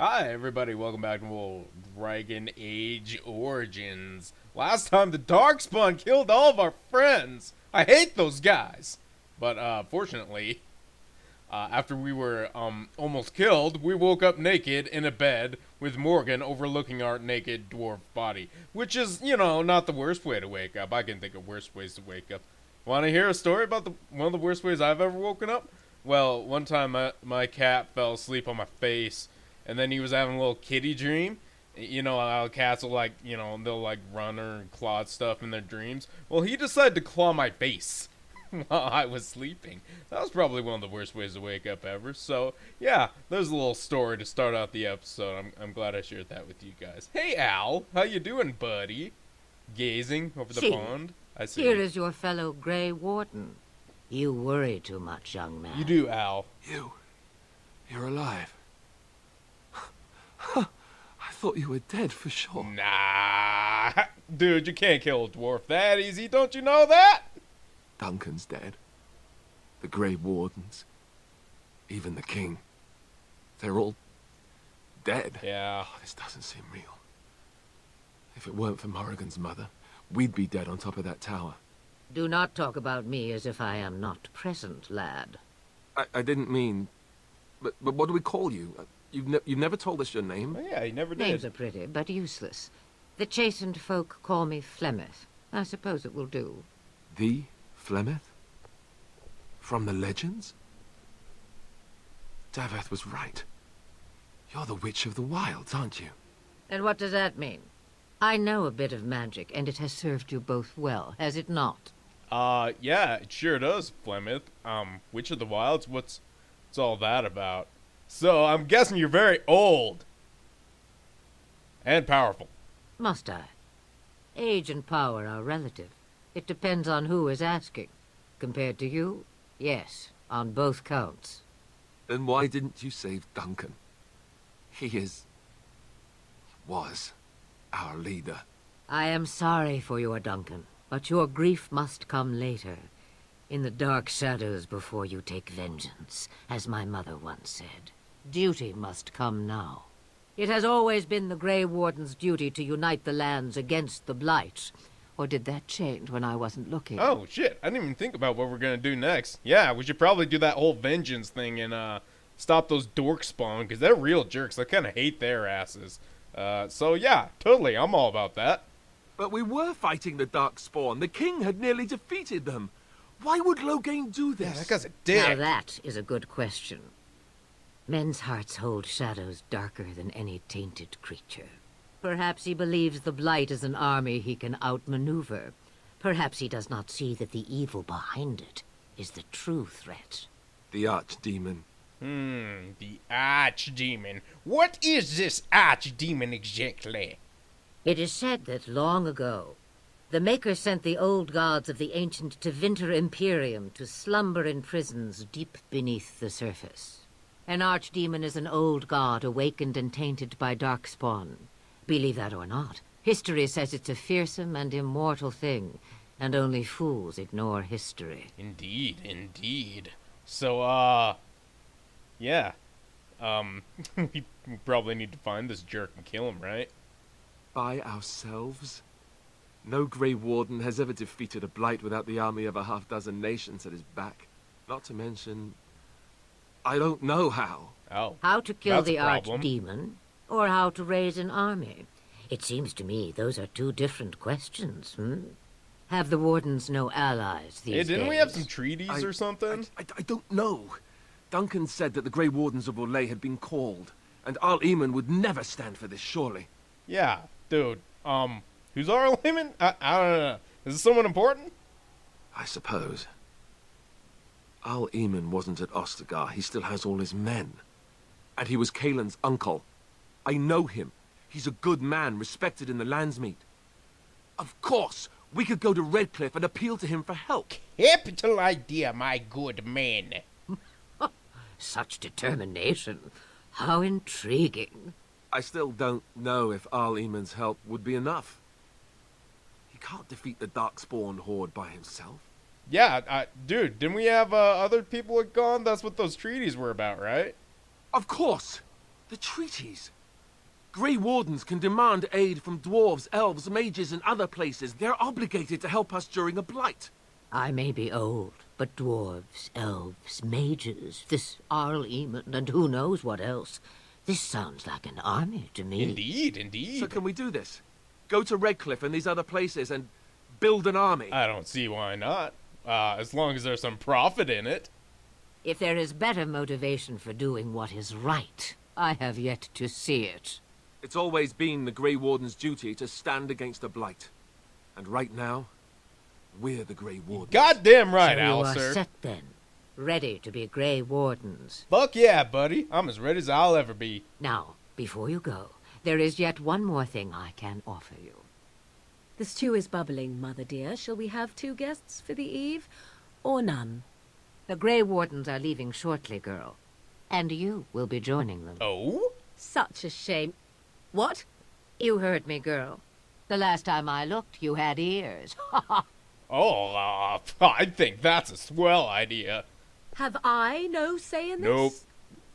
Hi everybody, welcome back to Dragon Age Origins. Last time the Darkspawn killed all of our friends. I hate those guys. But fortunately, after we were almost killed, we woke up naked in a bed with Morgan overlooking our naked dwarf body. Which is, not the worst way to wake up. I can think of worse ways to wake up. Want to hear a story about one of the worst ways I've ever woken up? Well, one time my cat fell asleep on my face. And then he was having a little kitty dream. You know how cats will they'll run or claw stuff in their dreams. Well, he decided to claw my face while I was sleeping. That was probably one of the worst ways to wake up ever. So, yeah, there's a little story to start out the episode. I'm glad I shared that with you guys. Hey, Al. How you doing, buddy? Gazing over the pond. I see. Here is your fellow Grey Warden. You worry too much, young man. You do, Al. You're alive. I thought you were dead for sure. Nah. Dude, you can't kill a dwarf that easy. Don't you know that? Duncan's dead. The Grey Wardens. Even the King. They're all dead. Yeah. Oh, this doesn't seem real. If it weren't for Morrigan's mother, we'd be dead on top of that tower. Do not talk about me as if I am not present, lad. I didn't mean... But what do we call you? You've never told us your name? Oh, yeah, he never did. Names are pretty, but useless. The chastened folk call me Flemeth. I suppose it will do. The Flemeth? From the legends? Daveth was right. You're the Witch of the Wilds, aren't you? And what does that mean? I know a bit of magic, and it has served you both well, has it not? Yeah, it sure does, Flemeth. Witch of the Wilds, what's all that about? So, I'm guessing you're very old. And powerful. Must I? Age and power are relative. It depends on who is asking. Compared to you, yes, on both counts. Then why didn't you save Duncan? He was our leader. I am sorry for your Duncan, but your grief must come later. In the dark shadows before you take vengeance, as my mother once said. Duty must come now. It has always been the Grey Warden's duty to unite the lands against the Blight. Or did that change when I wasn't looking? Oh, shit. I didn't even think about what we're gonna do next. Yeah, we should probably do that whole vengeance thing and, stop those Dorkspawn, because they're real jerks. I kind of hate their asses. So yeah, totally. I'm all about that. But we were fighting the Darkspawn. The King had nearly defeated them. Why would Loghain do this? Yeah, that guy's a dick. Now that is a good question. Men's hearts hold shadows darker than any tainted creature. Perhaps he believes the Blight is an army he can outmaneuver. Perhaps he does not see that the evil behind it is the true threat. The Archdemon. The Archdemon. What is this Archdemon exactly? It is said that long ago, the Maker sent the old gods of the ancient Tevinter Imperium to slumber in prisons deep beneath the surface. An archdemon is an old god awakened and tainted by Darkspawn. Believe that or not, history says it's a fearsome and immortal thing, and only fools ignore history. Indeed, indeed. So, yeah. We probably need to find this jerk and kill him, right? By ourselves? No Grey Warden has ever defeated a Blight without the army of a half-dozen nations at his back. Not to mention... I don't know how. Oh. How to kill That's the a problem. archdemon, or how to raise an army? It seems to me those are two different questions, Have the Wardens no allies these Hey, days? didn't we have some treaties or something? I don't know. Duncan said that the Grey Wardens of Orlais had been called, and Arl Eamon would never stand for this, surely. Yeah, dude. Who's Arl Eamon? I don't know. Is this someone important? I suppose. Arl Eamon wasn't at Ostagar. He still has all his men. And he was Kaelin's uncle. I know him. He's a good man, respected in the Landsmeet. Of course, we could go to Redcliffe and appeal to him for help. Capital idea, my good man. Such determination. How intriguing. I still don't know if Arl Eamon's help would be enough. He can't defeat the Darkspawn horde by himself. Yeah, dude, didn't we have other people at gone? That's what those treaties were about, right? Of course! The treaties. Grey Wardens can demand aid from dwarves, elves, mages, and other places. They're obligated to help us during a blight. I may be old, but dwarves, elves, mages, this Archdemon, and who knows what else. This sounds like an army to me. Indeed, indeed. So can we do this? Go to Redcliffe and these other places and build an army? I don't see why not. As long as there's some profit in it. If there is better motivation for doing what is right, I have yet to see it. It's always been the Grey Warden's duty to stand against the blight. And right now, we're the Grey Wardens. Goddamn right, So you are Alistair. set then, ready to be Grey Wardens. Fuck yeah, buddy. I'm as ready as I'll ever be. Now, before you go, there is yet one more thing I can offer you. The stew is bubbling, Mother dear. Shall we have 2 guests for the eve, or none? The Grey Wardens are leaving shortly, girl. And you will be joining them. Oh? Such a shame. What? You heard me, girl. The last time I looked, you had ears. Oh, I think that's a swell idea. Have I no say in this? Nope.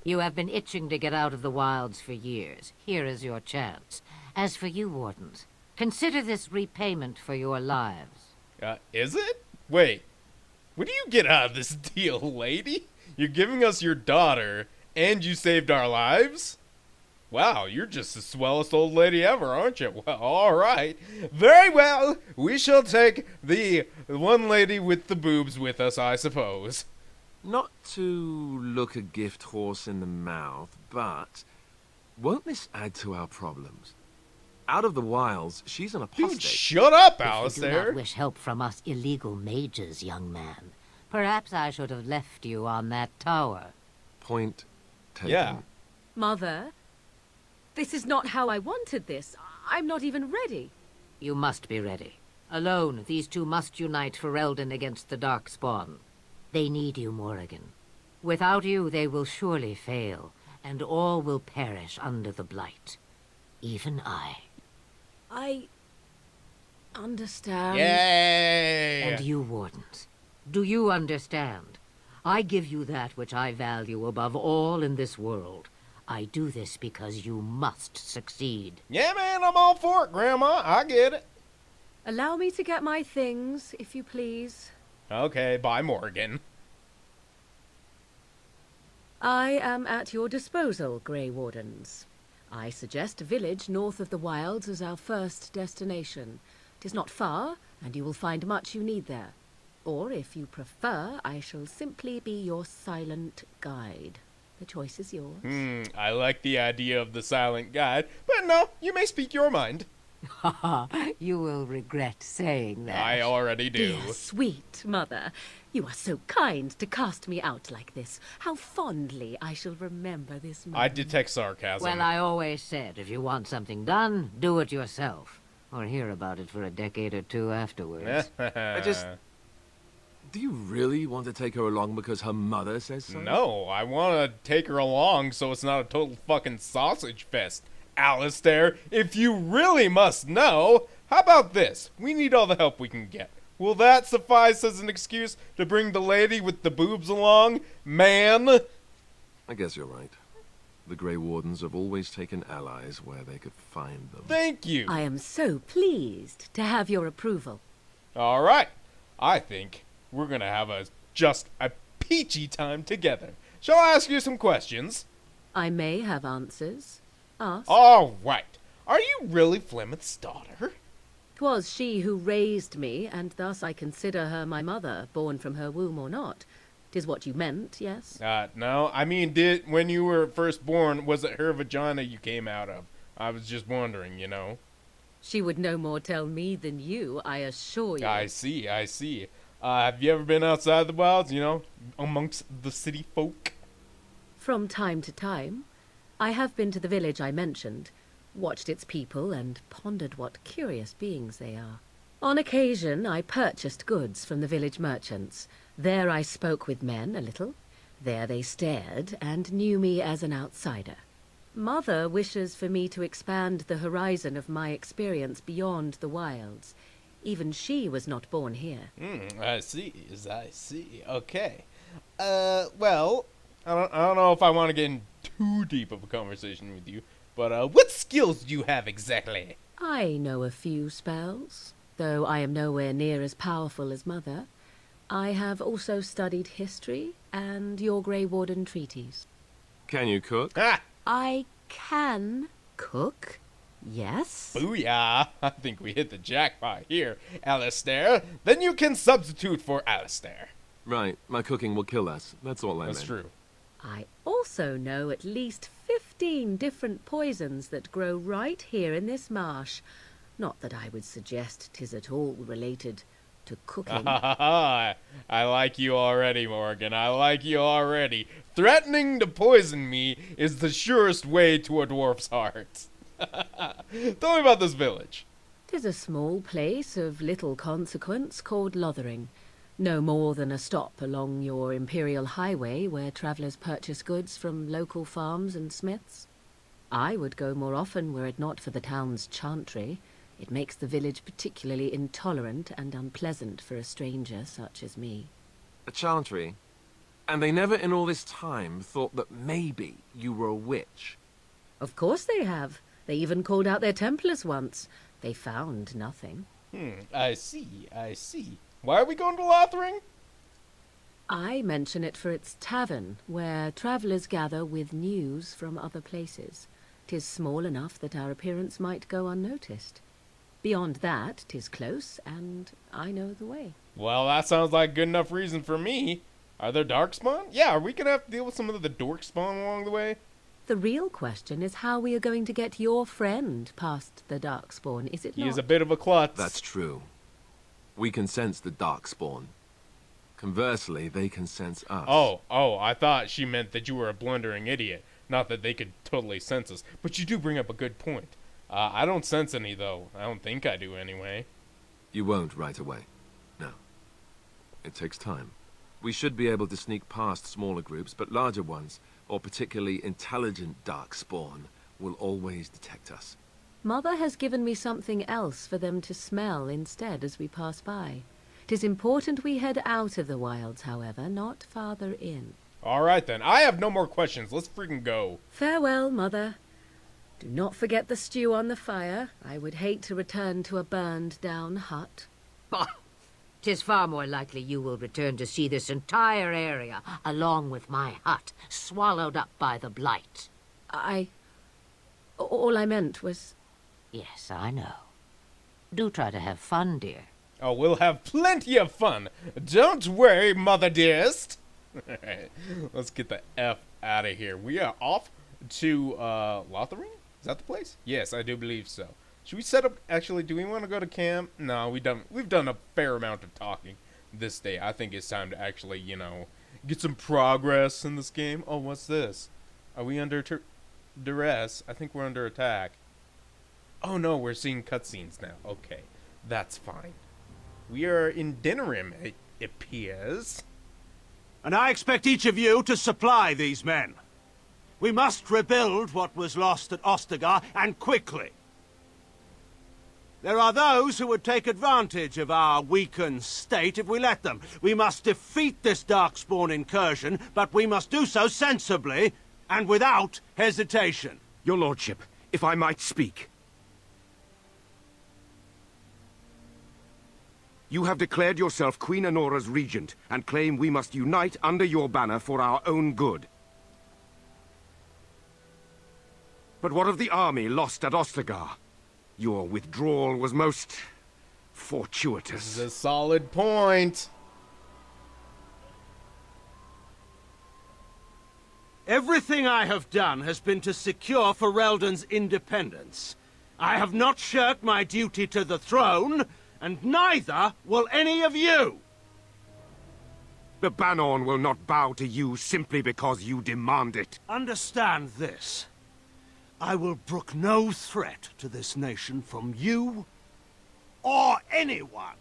You have been itching to get out of the wilds for years. Here is your chance. As for you, Wardens, consider this repayment for your lives. Is it? Wait. What do you get out of this deal, lady? You're giving us your daughter, and you saved our lives? Wow, you're just the swellest old lady ever, aren't you? Well, alright. Very well. We shall take the one lady with the boobs with us, I suppose. Not to look a gift horse in the mouth, but won't this add to our problems? Out of the wilds, she's an apostate. Dude, shut up, If you do Alistair. not wish help from us illegal mages, young man, perhaps I should have left you on that tower. Point taken. Yeah. Mother, this is not how I wanted this. I'm not even ready. You must be ready. Alone, these two must unite for Eldon against the Darkspawn. They need you, Morrigan. Without you, they will surely fail, and all will perish under the blight. Even I. I understand. Yay! And you, Wardens. Do you understand? I give you that which I value above all in this world. I do this because you must succeed. Yeah, man, I'm all for it, Grandma. I get it. Allow me to get my things, if you please. Okay, bye, Morgan. I am at your disposal, Grey Wardens. I suggest a village north of the wilds as our first destination. 'Tis not far, and you will find much you need there. Or, if you prefer, I shall simply be your silent guide. The choice is yours. I like the idea of the silent guide, but no, you may speak your mind. You will regret saying that. I already do. Dear sweet mother, you are so kind to cast me out like this. How fondly I shall remember this moment. I detect sarcasm. Well, I always said, if you want something done, do it yourself. Or hear about it for a decade or two afterwards. Do you really want to take her along because her mother says so? No, I want to take her along so it's not a total fucking sausage fest. Alistair, if you really must know, how about this? We need all the help we can get. Will that suffice as an excuse to bring the lady with the boobs along, man? I guess you're right. The Grey Wardens have always taken allies where they could find them. Thank you. I am so pleased to have your approval. All right. I think we're going to have just a peachy time together. Shall I ask you some questions? I may have answers. Ask. All right. Are you really Flemeth's daughter? 'Twas she who raised me, and thus I consider her my mother, born from her womb or not. 'Tis what you meant, yes? No. I mean, when you were first born, was it her vagina you came out of? I was just wondering, you know. She would no more tell me than you, I assure you. I see. Have you ever been outside the wilds, you know, amongst the city folk? From time to time. I have been to the village I mentioned, watched its people, and pondered what curious beings they are. On occasion, I purchased goods from the village merchants. There I spoke with men a little. There they stared and knew me as an outsider. Mother wishes for me to expand the horizon of my experience beyond the wilds. Even she was not born here. I see. Okay. Well, I don't know if I want to get too deep of a conversation with you. But what skills do you have exactly? I know a few spells, though I am nowhere near as powerful as Mother. I have also studied history and your Grey Warden treaties. Can you cook? Ah! I can cook, yes. Booyah! I think we hit the jackpot here, Alistair. Then you can substitute for Alistair. Right, my cooking will kill us. That's all I That's meant. true. I also know at least 15 different poisons that grow right here in this marsh. Not that I would suggest 'tis at all related to cooking. I like you already, Morgan. I like you already. Threatening to poison me is the surest way to a dwarf's heart. Tell me about this village. 'Tis a small place of little consequence called Lothering. No more than a stop along your imperial highway where travellers purchase goods from local farms and smiths. I would go more often were it not for the town's chantry. It makes the village particularly intolerant and unpleasant for a stranger such as me. A chantry? And they never in all this time thought that maybe you were a witch? Of course they have. They even called out their Templars once. They found nothing. I see, I see. Why are we going to Lothering? I mention it for its tavern, where travellers gather with news from other places. 'Tis small enough that our appearance might go unnoticed. Beyond that, 'tis close, and I know the way. Well, that sounds like good enough reason for me. Are there darkspawn? Yeah, are we gonna have to deal with some of the dorkspawn along the way? The real question is how we are going to get your friend past the Darkspawn, is it He not? is a bit of a klutz. That's true. We can sense the darkspawn. Conversely, they can sense us. Oh, I thought she meant that you were a blundering idiot. Not that they could totally sense us. But you do bring up a good point. I don't sense any, though. I don't think I do, anyway. You won't right away. No. It takes time. We should be able to sneak past smaller groups, but larger ones, or particularly intelligent darkspawn, will always detect us. Mother has given me something else for them to smell instead as we pass by. 'Tis important we head out of the wilds, however, not farther in. Alright then, I have no more questions. Let's freaking go. Farewell, Mother. Do not forget the stew on the fire. I would hate to return to a burned-down hut. Bah! 'Tis far more likely you will return to see this entire area, along with my hut, swallowed up by the blight. All I meant was... Yes, I know. Do try to have fun, dear. Oh, we'll have plenty of fun. Don't worry, mother dearest. Let's get the F out of here. We are off to Lothering? Is that the place? Yes, I do believe so. Should we set up? Actually, do we want to go to camp? No, we've done a fair amount of talking this day. I think it's time to actually, get some progress in this game. Oh, what's this? Are we under duress? I think we're under attack. Oh no, we're seeing cutscenes now. Okay, that's fine. We are in Denerim, it appears. And I expect each of you to supply these men. We must rebuild what was lost at Ostagar, and quickly. There are those who would take advantage of our weakened state if we let them. We must defeat this Darkspawn incursion, but we must do so sensibly and without hesitation. Your lordship, if I might speak. You have declared yourself Queen Honora's regent, and claim we must unite under your banner for our own good. But what of the army lost at Ostagar? Your withdrawal was most fortuitous. This is a solid point. Everything I have done has been to secure Ferelden's independence. I have not shirked my duty to the throne, and neither will any of you! The Banorn will not bow to you simply because you demand it. Understand this. I will brook no threat to this nation from you or anyone.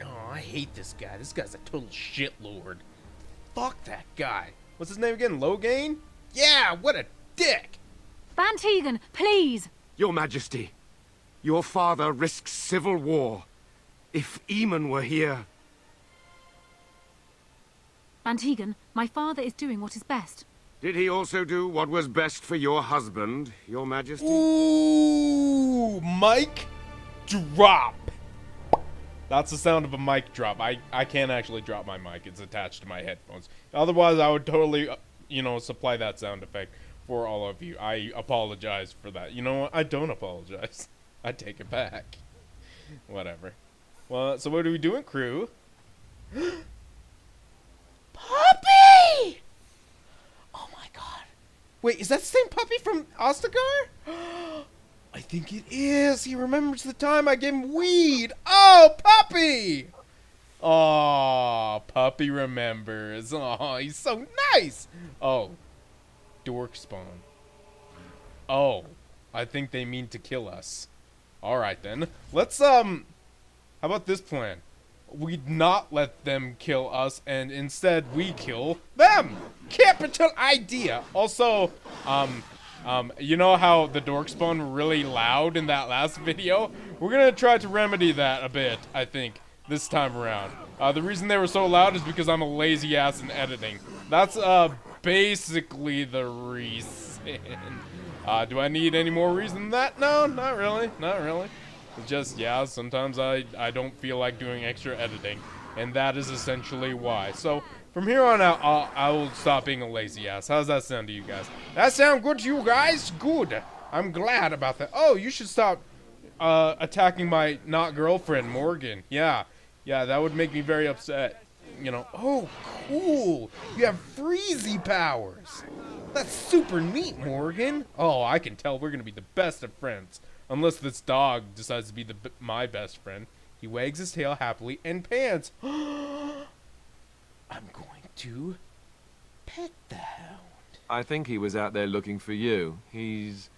Oh, I hate this guy. This guy's a total shitlord. Fuck that guy. What's his name again? Loghain? Yeah, what a dick! Van Tegan, please! Your Majesty, your father risks civil war. If Eamon were here... Van Tegan, my father is doing what is best. Did he also do what was best for your husband, your majesty? Ooh, mic drop. That's the sound of a mic drop. I can't actually drop my mic. It's attached to my headphones. Otherwise, I would totally, supply that sound effect for all of you. I apologize for that. You know what? I don't apologize. I take it back. Whatever. Well, so what are we doing, crew? Puppy! Oh my god. Wait, is that the same puppy from Ostagar? I think it is. He remembers the time I gave him weed. Oh, puppy! Oh, puppy remembers. Oh, he's so nice. Oh, dork spawn. Oh, I think they mean to kill us. All right then. Let's how about this plan? We not let them kill us, and instead we kill them. Capital idea. Also, you know how the dork spawn were really loud in that last video? We're gonna try to remedy that a bit, I think, this time around. The reason they were so loud is because I'm a lazy ass in editing. That's basically the reason. Do I need any more reason than that? No, not really. Not really. It's just, yeah, sometimes I don't feel like doing extra editing, and that is essentially why. So, from here on out, I will stop being a lazy ass. How's that sound to you guys? That sound good to you guys? Good. I'm glad about that. Oh, you should stop attacking my not girlfriend, Morgan. Yeah, that would make me very upset. Oh, cool. You have freezy powers. That's super neat, Morgan. Oh, I can tell we're going to be the best of friends. Unless this dog decides to be my best friend. He wags his tail happily and pants. I'm going to pet the hound. I think he was out there looking for you. He's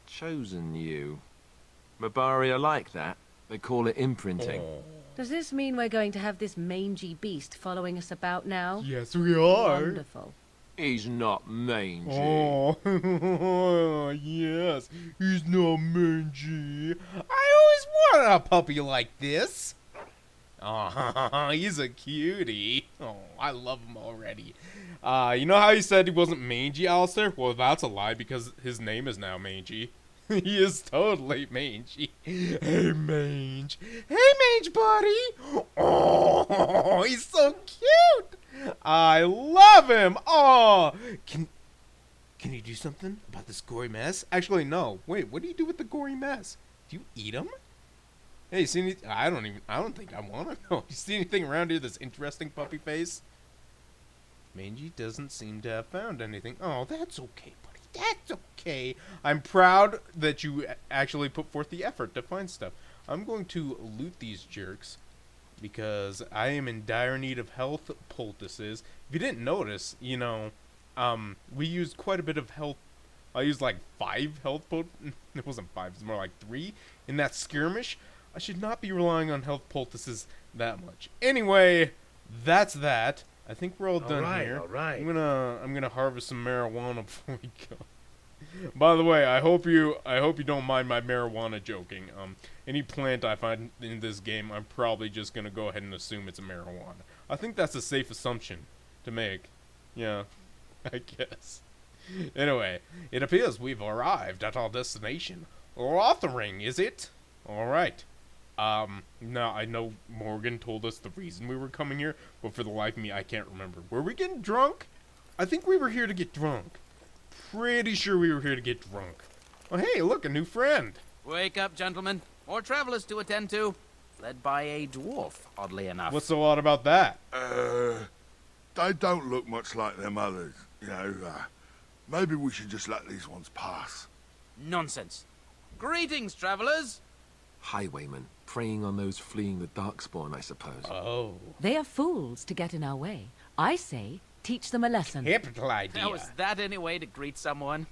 chosen you. Mabari are like that. They call it imprinting. Oh. Does this mean we're going to have this mangy beast following us about now? Yes, we are. Wonderful. He's not mangy. Oh, yes, he's not mangy. I always wanted a puppy like this. Oh, he's a cutie. Oh, I love him already. You know how he said he wasn't mangy, Alistair? Well, that's a lie because his name is now Mangy. He is totally mangy. Hey, Mange. Hey, Mange, buddy. Oh, he's so cute. I love him. Oh, can you do something about this gory mess? Actually, no. Wait, what do you do with the gory mess? Do you eat them? Hey, you see any? I don't think I want to know. You see anything around here that's interesting, puppy face? Mangy doesn't seem to have found anything. Oh, that's okay, buddy. That's okay. I'm proud that you actually put forth the effort to find stuff. I'm going to loot these jerks because I am in dire need of health poultices. If you didn't notice, we used quite a bit of health. I used like 5 health poultices. It wasn't 5, it's more like 3 in that skirmish. I should not be relying on health poultices that much. Anyway, that's that. I think we're all done here. All right. I'm gonna harvest some marijuana before we go. By the way, I hope you don't mind my marijuana joking. Any plant I find in this game, I'm probably just gonna go ahead and assume it's a marijuana. I think that's a safe assumption to make. Yeah, I guess. Anyway, it appears we've arrived at our destination. Lothering, is it? All right. Now I know Morgan told us the reason we were coming here, but for the life of me, I can't remember. Were we getting drunk? I think we were here to get drunk. Pretty sure we were here to get drunk. Oh, hey, look, a new friend. Wake up, gentlemen. More travelers to attend to. Led by a dwarf, oddly enough. What's so odd about that? They don't look much like them others, maybe we should just let these ones pass. Nonsense. Greetings, travelers. Highwaymen, preying on those fleeing the Darkspawn, I suppose. Oh. They are fools to get in our way. I say, teach them a lesson. Capital idea. How is that any way to greet someone?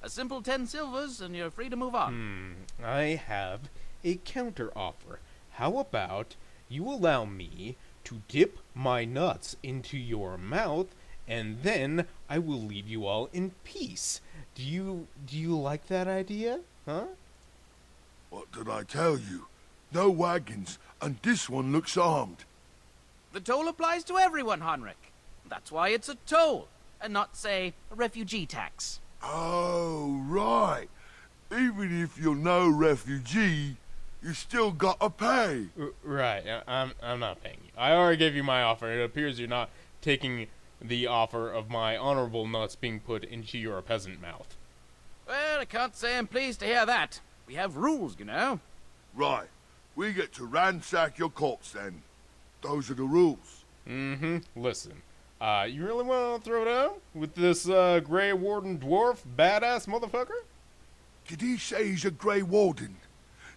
A simple 10 silvers and you're free to move on. I have a counter offer. How about you allow me to dip my nuts into your mouth, and then I will leave you all in peace. Do you like that idea? Huh? What did I tell you? No wagons, and this one looks armed. The toll applies to everyone, Heinrich. That's why it's a toll. and not, say, a refugee tax. Oh, right. Even if you're no refugee, you still gotta pay. Right, I'm not paying you. I already gave you my offer. It appears you're not taking the offer of my honorable nuts being put into your peasant mouth. Well, I can't say I'm pleased to hear that. We have rules, you know. Right. We get to ransack your corpse then. Those are the rules. Mm-hmm. Listen, you really want to throw down with this Grey Warden dwarf badass motherfucker? Did he say he's a Grey Warden?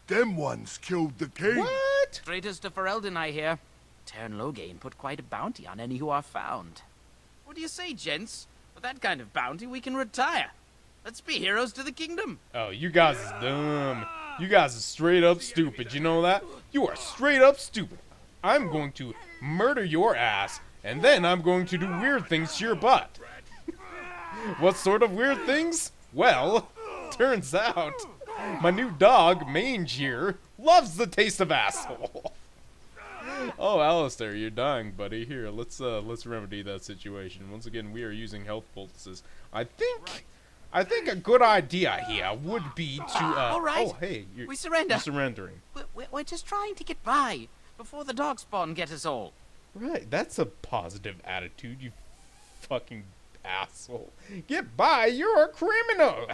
Them ones killed the king. What? Traitors to Ferelden, I hear. Tern Loghain put quite a bounty on any who are found. What do you say, gents? With that kind of bounty, we can retire. Let's be heroes to the kingdom. Oh, you guys is dumb. You guys are straight up stupid, you know that? You are straight up stupid. I'm going to murder your ass, and then I'm going to do weird things to your butt. What sort of weird things? Well, turns out my new dog, Mange here, loves the taste of asshole. Oh, Alistair, you're dying, buddy. Here, let's remedy that situation. Once again, we are using health poultices. I think a good idea here would be to all right. Oh, hey, We surrender. You're surrendering. We're just trying to get by before the darkspawn get us all. Right, that's a positive attitude, you fucking asshole. Get by, you're a criminal.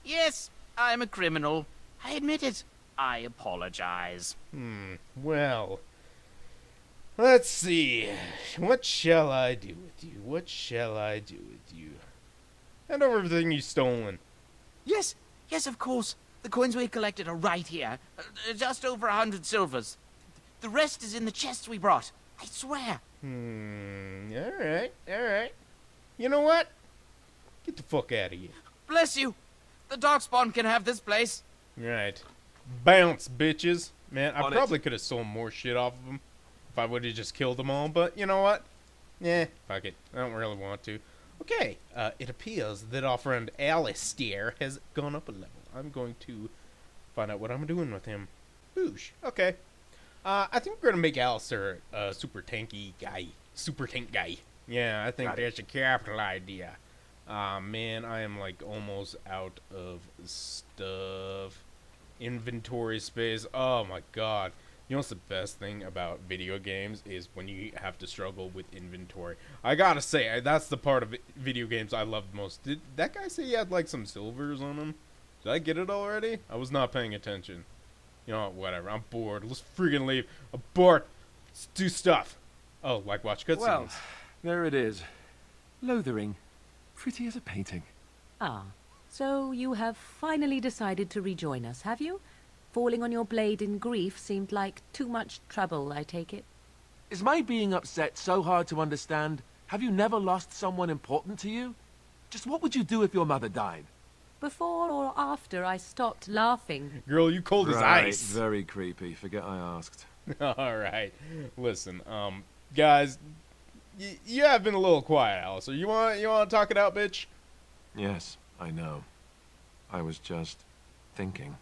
Yes, I'm a criminal. I admit it. I apologize. Well, let's see. What shall I do with you? What shall I do with you? Hand over everything you've stolen. Yes, of course. The coins we collected are right here. Just over 100 silvers. The rest is in the chests we brought. I swear. Alright. You know what? Get the fuck out of here. Bless you. The darkspawn can have this place. Right. Bounce, bitches. Man, I On it. probably could have sold more shit off of them if I would have just killed them all, but you know what? Yeah, fuck it. I don't really want to. Okay, it appears that our friend Alistair has gone up a level. I'm going to find out what I'm doing with him. Boosh. Okay. I think we're gonna make Alistair a super tank guy. Yeah, I think that's a capital idea. Man, I am like almost out of stuff. Inventory space. Oh my god. You know what's the best thing about video games is when you have to struggle with inventory. I gotta say, that's the part of video games I love most. Did that guy say he had like some silvers on him? Did I get it already? I was not paying attention. You know what, whatever. I'm bored. Let's freaking leave. Abort. Let's do stuff. Oh, like watch cutscenes. Well, there it is. Lothering. Pretty as a painting. Ah, so you have finally decided to rejoin us, have you? Falling on your blade in grief seemed like too much trouble, I take it. Is my being upset so hard to understand? Have you never lost someone important to you? Just what would you do if your mother died? Before or after I stopped laughing? Girl, you cold as ice. Very creepy. Forget I asked. Alright. Listen, guys, you have been a little quiet, Alice. You want to talk it out, bitch? Yes, I know. I was just thinking.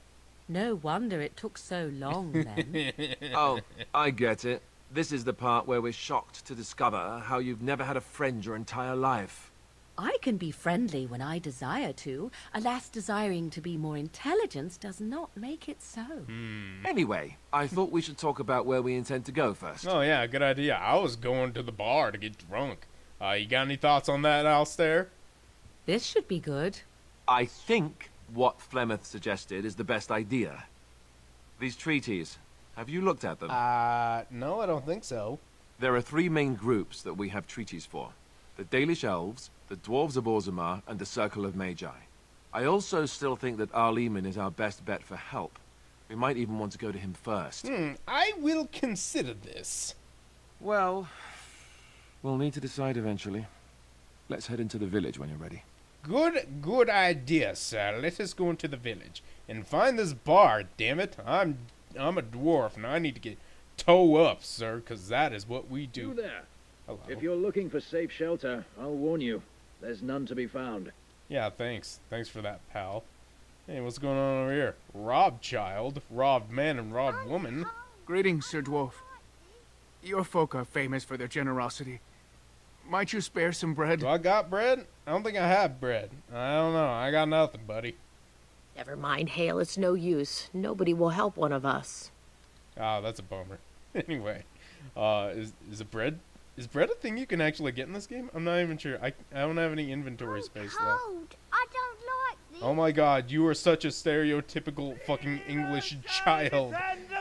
No wonder it took so long, then. Oh, I get it. This is the part where we're shocked to discover how you've never had a friend your entire life. I can be friendly when I desire to. Alas, desiring to be more intelligent does not make it so. Anyway, I thought we should talk about where we intend to go first. Oh, yeah, good idea. I was going to the bar to get drunk. You got any thoughts on that, Alistair? This should be good. I think what Flemeth suggested is the best idea. These treaties, have you looked at them? No, I don't think so. There are three main groups that we have treaties for. The Dalish Elves, the Dwarves of Orzammar, and the Circle of Magi. I also still think that Arleman is our best bet for help. We might even want to go to him first. I will consider this. Well, we'll need to decide eventually. Let's head into the village when you're ready. Good idea, sir. Let us go into the village and find this bar, damn it. I'm a dwarf and I need to get toe up, sir, because that is what we do. You there. Hello. If you're looking for safe shelter, I'll warn you. There's none to be found. Yeah, thanks. Thanks for that, pal. Hey, what's going on over here? Robbed child, robbed man, and robbed woman. Greetings, Sir Dwarf. Your folk are famous for their generosity. Might you spare some bread? Do I got bread? I don't think I have bread. I don't know. I got nothing, buddy. Never mind, Hale. It's no use. Nobody will help one of us. Oh, that's a bummer. Anyway, is it bread? Is bread a thing you can actually get in this game? I'm not even sure. I don't have any inventory space left. I don't like this. Oh my god, you are such a stereotypical fucking English child.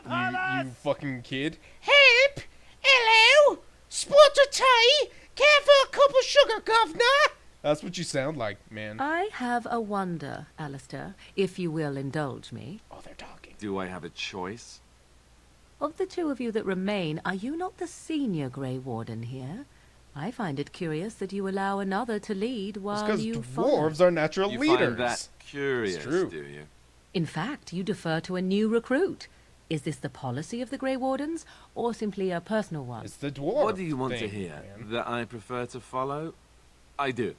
You fucking kid. Help! Hello! Spot of tea! Care for a cup of sugar, governor? That's what you sound like, man. I have a wonder, Alistair, if you will indulge me. Oh, they're talking. Do I have a choice? Of the two of you that remain, are you not the senior Grey Warden here? I find it curious that you allow another to lead while you because follow. dwarves are natural You leaders. find that curious, It's true. do you? In fact, you defer to a new recruit. Is this the policy of the Grey Wardens, or simply a personal one? It's the dwarf. What do you want to thing, hear? man. That I prefer to follow? I do.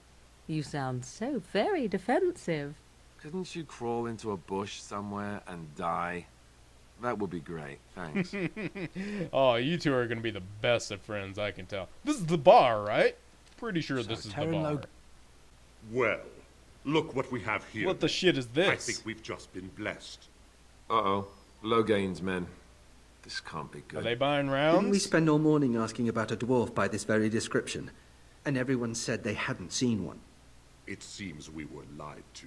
You sound so very defensive. Couldn't you crawl into a bush somewhere and die? That would be great, thanks. Oh, you two are gonna be the best of friends, I can tell. This is the bar, right? Pretty sure So this is the Terran bar. Log- Well, look what we have here. What the shit is this? I think we've just been blessed. Uh-oh. Loghain's men. This can't be Are good. they buying Didn't we rounds? spend all morning asking about a dwarf by this very description? And everyone said they hadn't seen one. It seems we were lied to.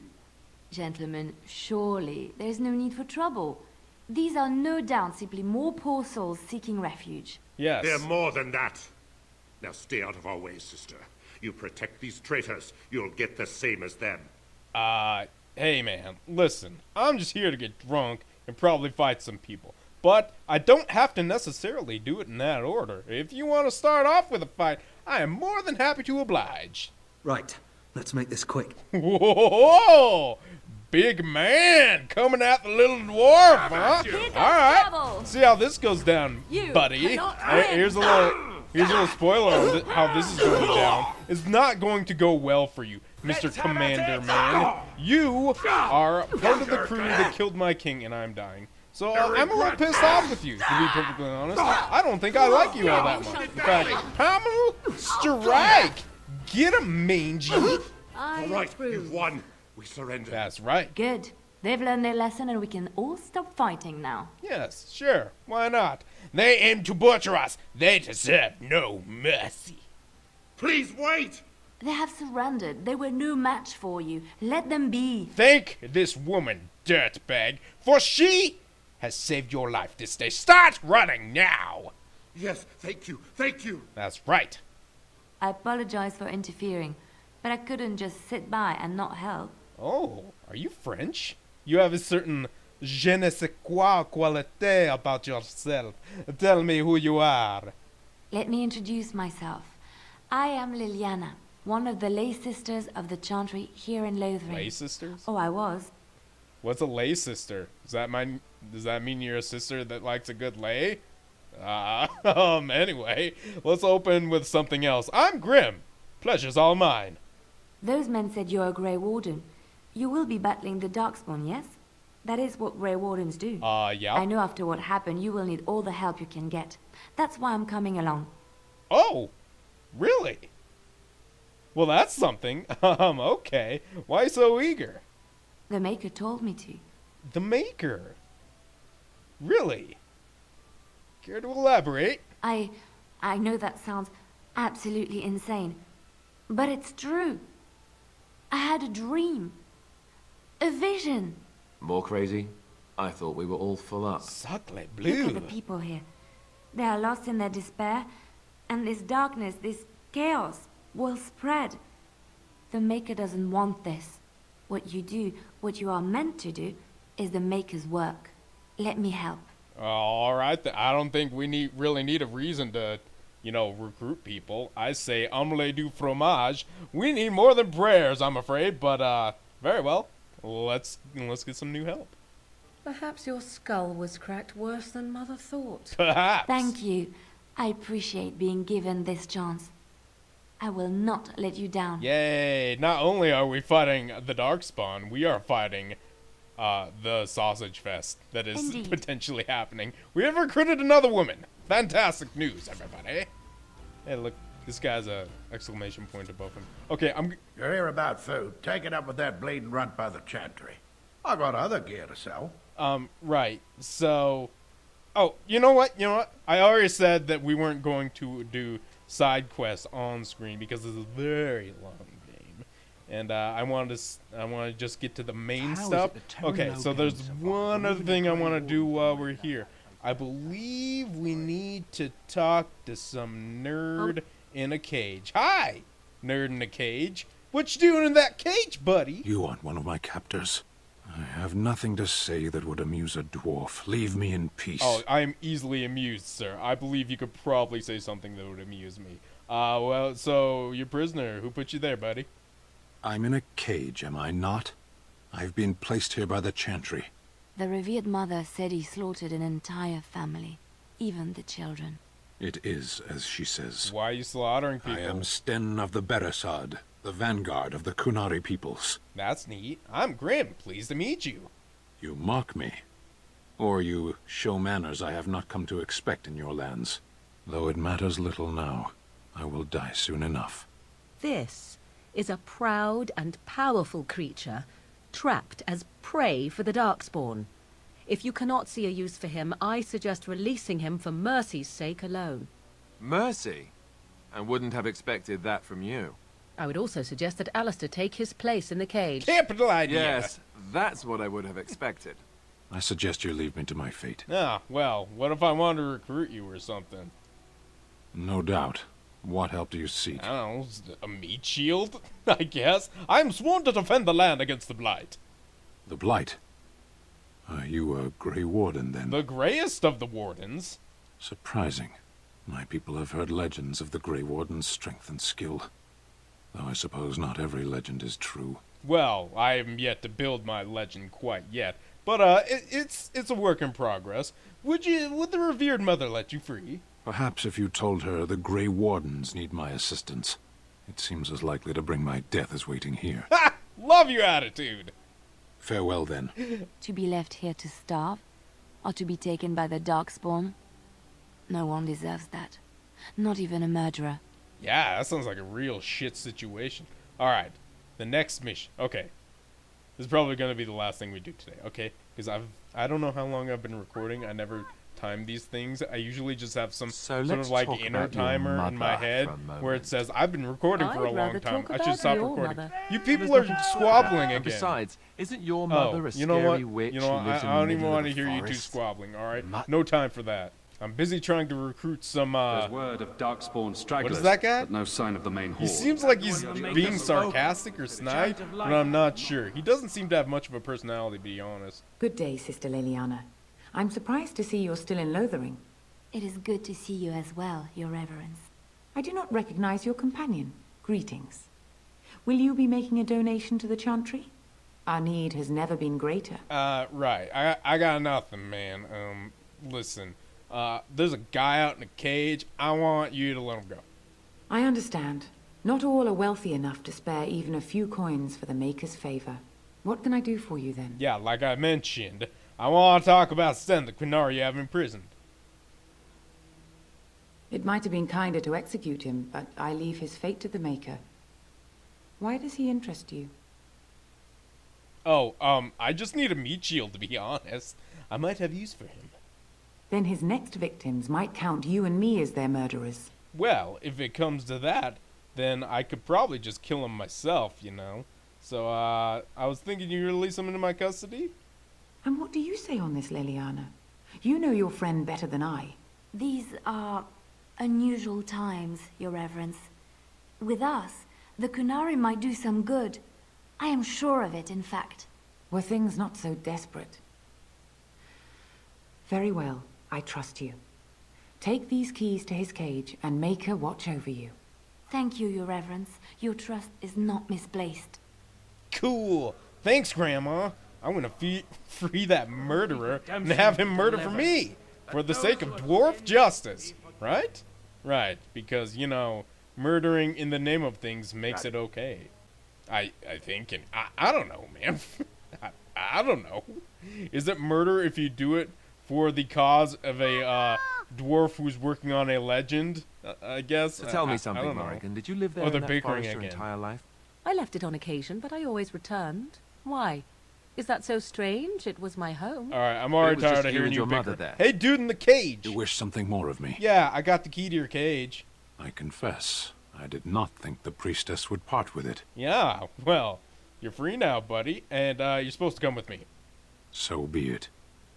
Gentlemen, surely there's no need for trouble. These are no doubt simply more poor souls seeking refuge. Yes. They're more than that. Now stay out of our way, sister. You protect these traitors, you'll get the same as them. Hey man, listen. I'm just here to get drunk and probably fight some people. But I don't have to necessarily do it in that order. If you want to start off with a fight, I am more than happy to oblige. Right, let's make this quick. Whoa! Big man coming at the little dwarf, huh? Alright. See how this goes down, buddy. Here's a little spoiler on how this is going down. It's not going to go well for you, Mr. Commander Man. You are part of the crew that killed my king, and I'm dying. So I'm a little pissed off with you, to be perfectly honest. I don't think I like you all that much. In fact, Pommel, strike! Get him, mangy. All right, you've won. We surrender. That's right. Good. They've learned their lesson and we can all stop fighting now. Yes, sure. Why not? They aim to butcher us. They deserve no mercy. Please wait! They have surrendered. They were no match for you. Let them be. Thank this woman, dirtbag, for she has saved your life this day. Start running now! Yes, thank you, thank you! That's right. I apologize for interfering, but I couldn't just sit by and not help. Oh, are you French? You have a certain je ne sais quoi qualité about yourself. Tell me who you are. Let me introduce myself. I am Liliana, one of the lay sisters of the Chantry here in Lothring. Lay sisters? Oh, I was. What's a lay sister? Does that mean you're a sister that likes a good lay? Anyway, let's open with something else. I'm Grim. Pleasure's all mine. Those men said you're a Grey Warden. You will be battling the Darkspawn, yes? That is what Grey Wardens do. Yeah. I know after what happened, you will need all the help you can get. That's why I'm coming along. Oh, really? Well, that's something. Okay. Why so eager? The Maker told me to. The Maker? Really? Care to elaborate? I know that sounds absolutely insane, but it's true. I had a dream. A vision. More crazy? I thought we were all full up. Sacre Look bleu. at the people here. They are lost in their despair, and this darkness, this chaos, will spread. The Maker doesn't want this. What you do, what you are meant to do, is the Maker's work. Let me help. All right. I don't think we really need a reason to, recruit people. I say omelette du fromage. We need more than prayers, I'm afraid. But very well. Let's get some new help. Perhaps your skull was cracked worse than Mother thought. Perhaps. Thank you. I appreciate being given this chance. I will not let you down. Yay! Not only are we fighting the Darkspawn, we are fighting the Sausage Fest that is Indeed. potentially happening. We have recruited another woman. Fantastic news, everybody. Hey, look This guy's a exclamation point above him. Okay, You're here about food. Take it up with that bleeding runt by the chantry. I got other gear to sell. Right. So, oh, you know what? I already said that we weren't going to do side quests on screen because this is a very long game, and I want to just get to the main stuff. Okay, so there's one other thing I want to do while we're here. I believe we need to talk to some nerd in a cage. Hi, nerd in a cage. What you doing in that cage, buddy? You aren't one of my captors. I have nothing to say that would amuse a dwarf. Leave me in peace. Oh, I am easily amused, sir. I believe you could probably say something that would amuse me. Well, so, you're prisoner. Who put you there, buddy? I'm in a cage, am I not? I've been placed here by the chantry. The revered mother said he slaughtered an entire family, even the children. It is, as she says. Why are you slaughtering people? I am Sten of the Beresad, the vanguard of the Kunari peoples. That's neat. I'm Grim. Pleased to meet you. You mock me. Or you show manners I have not come to expect in your lands. Though it matters little now. I will die soon enough. This is a proud and powerful creature, trapped as prey for the Darkspawn. If you cannot see a use for him, I suggest releasing him for mercy's sake alone. Mercy? I wouldn't have expected that from you. I would also suggest that Alistair take his place in the cage. Capital idea! Yes, that's what I would have expected. I suggest you leave me to my fate. Ah, well, what if I wanted to recruit you or something? No doubt. What help do you seek? I don't know, a meat shield, I guess. I'm sworn to defend the land against the Blight. The Blight? Are you a Grey Warden, then? The greyest of the Wardens. Surprising. My people have heard legends of the Grey Warden's strength and skill. Though I suppose not every legend is true. Well, I haven't yet to build my legend quite yet. But, it's a work in progress. Would the revered mother let you free? Perhaps if you told her the Grey Wardens need my assistance. It seems as likely to bring my death as waiting here. Ha! Love your attitude! Farewell, then. To be left here to starve? Or to be taken by the Darkspawn? No one deserves that. Not even a murderer. Yeah, that sounds like a real shit situation. Alright, the next mission. Okay. This is probably going to be the last thing we do today, okay? Because I don't know how long I've been recording. I never time these things. I usually just have some sort of like inner timer in my head where it says I've been recording for a long time. I should stop recording. Mother. You people are squabbling again. Besides, isn't your mother a scary witch who lives in I don't the even middle want of to the hear you two forest? squabbling, alright? No time for that. I'm busy trying to recruit some, There's word of Darkspawn stragglers. What is that guy? But no sign of the main He horde. seems like he's being sarcastic or snide, but I'm not sure. He doesn't seem to have much of a personality, to be honest. Good day, Sister Leliana. I'm surprised to see you're still in Lothering. It is good to see you as well, Your Reverence. I do not recognize your companion. Greetings. Will you be making a donation to the Chantry? Our need has never been greater. Right. I got nothing, man. Listen. There's a guy out in a cage. I want you to let him go. I understand. Not all are wealthy enough to spare even a few coins for the Maker's favor. What can I do for you, then? Yeah, like I mentioned, I want to talk about Sten, the Quinari you have imprisoned. It might have been kinder to execute him, but I leave his fate to the Maker. Why does he interest you? Oh, I just need a meat shield, to be honest. I might have use for him. Then his next victims might count you and me as their murderers. Well, if it comes to that, then I could probably just kill him myself, you know? So, I was thinking you release him into my custody? And what do you say on this, Leliana? You know your friend better than I. These are unusual times, Your Reverence. With us, the Kunari might do some good. I am sure of it, in fact. Were things not so desperate? Very well, I trust you. Take these keys to his cage and make her watch over you. Thank you, Your Reverence. Your trust is not misplaced. Cool. Thanks, Grandma. I'm gonna free that murderer and have him murder for me, for the sake of dwarf justice, right? Right, because, you know, murdering in the name of things makes it okay. I think, and I don't know, man. I don't know. Is it murder if you do it for the cause of a dwarf who's working on a legend? I guess. So tell me I something, don't know. Morrigan. Did you live there Oh, in they're that bickering forest your again. entire life? I left it on occasion, but I always returned. Why? Is that so strange? It was my home. All right, I'm already was just tired of you hearing and you your mother bicker. there. Hey, dude in the cage. You wish something more of me? Yeah, I got the key to your cage. I confess, I did not think the priestess would part with it. Yeah, well, you're free now, buddy, and you're supposed to come with me. So be it.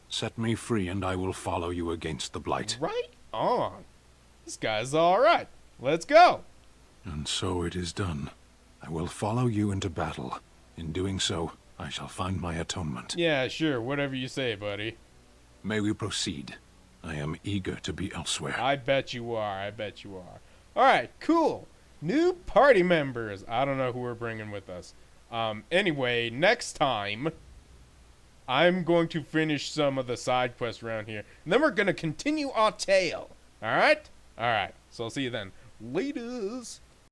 Set me free, and I will follow you against the Blight. Right on. This guy's all right. Let's go. And so it is done. I will follow you into battle. In doing so, I shall find my atonement. Yeah, sure. Whatever you say, buddy. May we proceed? I am eager to be elsewhere. I bet you are. I bet you are. All right, cool. New party members. I don't know who we're bringing with us. Anyway, next time, I'm going to finish some of the side quests around here. And then we're going to continue our tale. All right? All right. So I'll see you then. Laters.